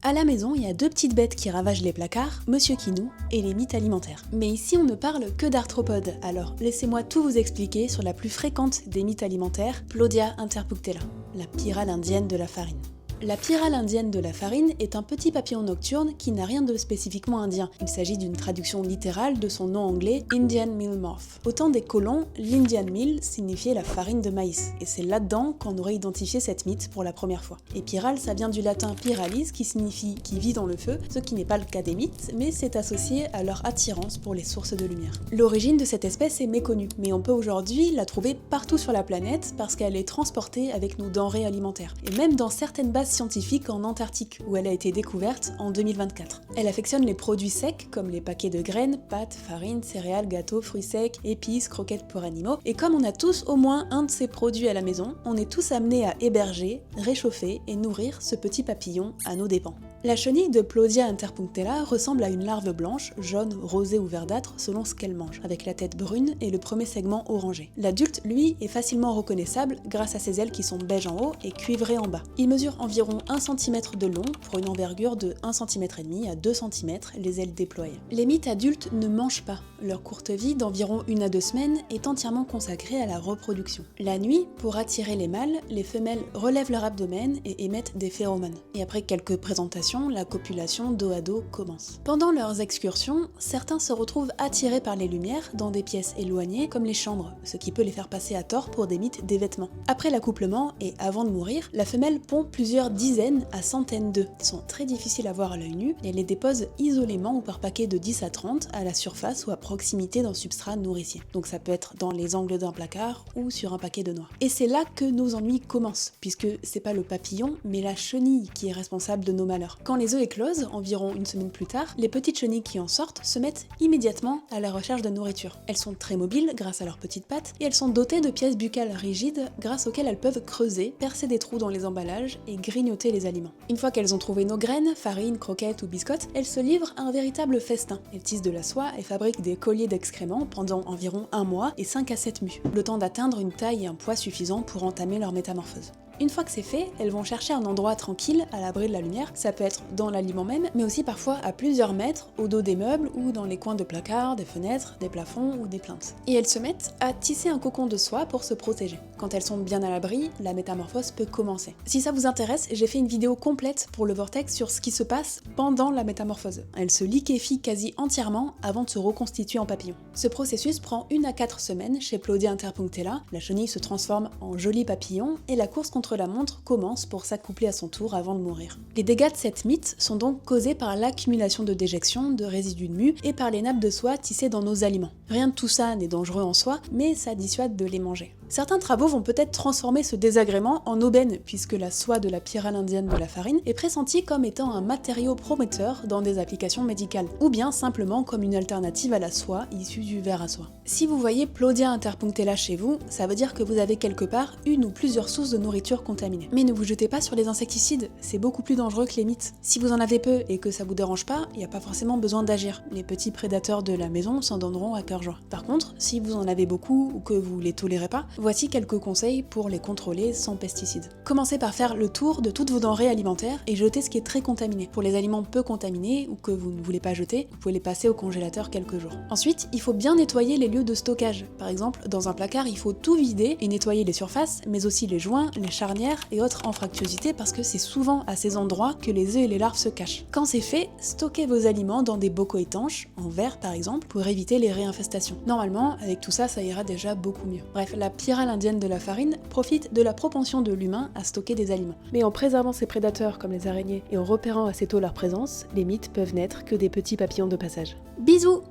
À la maison, il y a deux petites bêtes qui ravagent les placards, Monsieur Kinou et les mythes alimentaires. Mais ici, on ne parle que d'arthropodes, alors laissez-moi tout vous expliquer sur la plus fréquente des mythes alimentaires, Plodia interpunctella, la pyrale indienne de la farine. La pyrale indienne de la farine est un petit papillon nocturne qui n'a rien de spécifiquement indien. Il s'agit d'une traduction littérale de son nom anglais Indian Meal Moth. Au temps des colons, l'Indian Meal signifiait la farine de maïs, et c'est là-dedans qu'on aurait identifié cette mythe pour la première fois. Et pyrale, ça vient du latin pyralis qui signifie qui vit dans le feu, ce qui n'est pas le cas des mythes, mais c'est associé à leur attirance pour les sources de lumière. L'origine de cette espèce est méconnue, mais on peut aujourd'hui la trouver partout sur la planète parce qu'elle est transportée avec nos denrées alimentaires, et même dans certaines bases scientifique en Antarctique, où elle a été découverte en 2024. Elle affectionne les produits secs, comme les paquets de graines, pâtes, farine, céréales, gâteaux, fruits secs, épices, croquettes pour animaux, et comme on a tous au moins un de ces produits à la maison, on est tous amenés à héberger, réchauffer et nourrir ce petit papillon à nos dépens. La chenille de Plodia interpunctella ressemble à une larve blanche, jaune, rosée ou verdâtre selon ce qu'elle mange, avec la tête brune et le premier segment orangé. L'adulte, lui, est facilement reconnaissable grâce à ses ailes qui sont beige en haut et cuivrées en bas. Il mesure environ 1 cm de long pour une envergure de 1,5 cm à 2 cm, les ailes déployées. Les mythes adultes ne mangent pas. Leur courte vie d'environ 1 à 2 semaines est entièrement consacrée à la reproduction. La nuit, pour attirer les mâles, les femelles relèvent leur abdomen et émettent des phéromones. Et après quelques présentations, la copulation dos à dos commence. Pendant leurs excursions, certains se retrouvent attirés par les lumières dans des pièces éloignées comme les chambres, ce qui peut les faire passer à tort pour des mythes d'évêtement. Après l'accouplement et avant de mourir, la femelle pond plusieurs dizaines à centaines d'œufs. Ils sont très difficiles à voir à l'œil nu et elle les dépose isolément ou par paquet de 10 à 30 à la surface ou à proximité d'un substrat nourricier. Donc ça peut être dans les angles d'un placard ou sur un paquet de noix. Et c'est là que nos ennuis commencent, puisque c'est pas le papillon, mais la chenille qui est responsable de nos malheurs. Quand les œufs éclosent, environ une semaine plus tard, les petites chenilles qui en sortent se mettent immédiatement à la recherche de nourriture. Elles sont très mobiles grâce à leurs petites pattes et elles sont dotées de pièces buccales rigides grâce auxquelles elles peuvent creuser, percer des trous dans les emballages et grignoter les aliments. Une fois qu'elles ont trouvé nos graines, farine, croquettes ou biscottes, elles se livrent à un véritable festin. Elles tissent de la soie et fabriquent des colliers d'excréments pendant environ 1 mois et 5 à 7 mues, le temps d'atteindre une taille et un poids suffisants pour entamer leur métamorphose. Une fois que c'est fait, elles vont chercher un endroit tranquille, à l'abri de la lumière, ça peut être dans l'aliment même, mais aussi parfois à plusieurs mètres, au dos des meubles ou dans les coins de placards, des fenêtres, des plafonds ou des plinthes. Et elles se mettent à tisser un cocon de soie pour se protéger. Quand elles sont bien à l'abri, la métamorphose peut commencer. Si ça vous intéresse, j'ai fait une vidéo complète pour le Vortex sur ce qui se passe pendant la métamorphose. Elle se liquéfie quasi entièrement avant de se reconstituer en papillon. Ce processus prend 1 à 4 semaines chez Plodia interpunctella, la chenille se transforme en joli papillon et la course contre la montre commence pour s'accoupler à son tour avant de mourir. Les dégâts de cette mythe sont donc causés par l'accumulation de déjections, de résidus de mue et par les nappes de soie tissées dans nos aliments. Rien de tout ça n'est dangereux en soi, mais ça dissuade de les manger. Certains travaux vont peut-être transformer ce désagrément en aubaine, puisque la soie de la pyrale indienne de la farine est pressentie comme étant un matériau prometteur dans des applications médicales, ou bien simplement comme une alternative à la soie issue du ver à soie. Si vous voyez Plodia interpunctella chez vous, ça veut dire que vous avez quelque part une ou plusieurs sources de nourriture contaminées. Mais ne vous jetez pas sur les insecticides, c'est beaucoup plus dangereux que les mythes. Si vous en avez peu et que ça vous dérange pas, il n'y a pas forcément besoin d'agir. Les petits prédateurs de la maison s'en donneront à cœur joie. Par contre, si vous en avez beaucoup ou que vous les tolérez pas, voici quelques conseils pour les contrôler sans pesticides. Commencez par faire le tour de toutes vos denrées alimentaires et jetez ce qui est très contaminé. Pour les aliments peu contaminés ou que vous ne voulez pas jeter, vous pouvez les passer au congélateur quelques jours. Ensuite, il faut bien nettoyer les lieux de stockage. Par exemple, dans un placard, il faut tout vider et nettoyer les surfaces, mais aussi les joints, les charnières et autres anfractuosités parce que c'est souvent à ces endroits que les œufs et les larves se cachent. Quand c'est fait, stockez vos aliments dans des bocaux étanches, en verre par exemple, pour éviter les réinfestations. Normalement, avec tout ça, ça ira déjà beaucoup mieux. Bref, la pyrale indienne de la farine profite de la propension de l'humain à stocker des aliments. Mais en préservant ses prédateurs comme les araignées et en repérant assez tôt leur présence, les mythes peuvent n'être que des petits papillons de passage. Bisous!